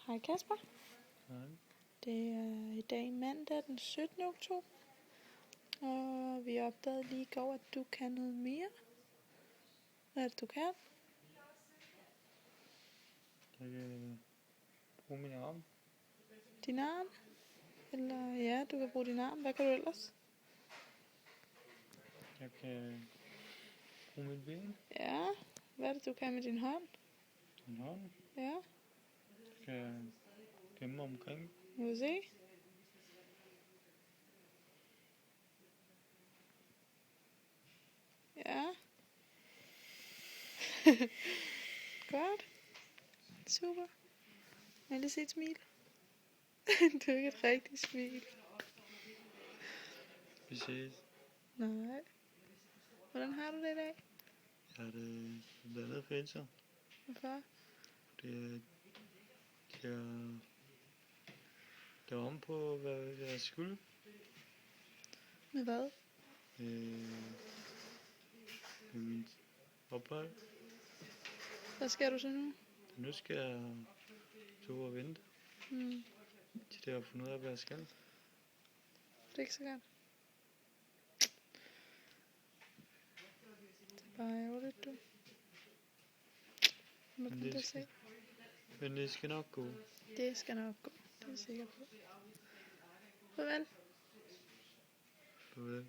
Hej Kasper. Nej. Det er i dag mandag den 17. oktober. Og vi opdagede lige i går, at du kan noget mere. Hvad er det, du kan? Jeg kan bruge min arm. Din arm? Eller ja, du kan bruge din arm. Hvad kan du ellers? Jeg kan bruge mit ben. Ja, hvad er det, du kan med din hånd? Min hånd. Ja, Jeg kan gemme omkring. må vi se. Ja. Godt. Super. Må jeg lige se et smil? Det er ikke et rigtigt smil. Vi ses. Nej. Hvordan har du det i dag? Jeg har det blandet fedt. Hvorfor? Det er om på, hvad jeg skulle. Med hvad? Med mit ophold. Hvad skal du så nu? Nu skal jeg to og vente. Til det har fundet ud af, hvad jeg skal. Det er ikke så godt. Det er bare ærgerligt, du. Må du da se. Men det skal nok gå. Det skal nok gå. Det er jeg sikker på. Farvel. Farvel.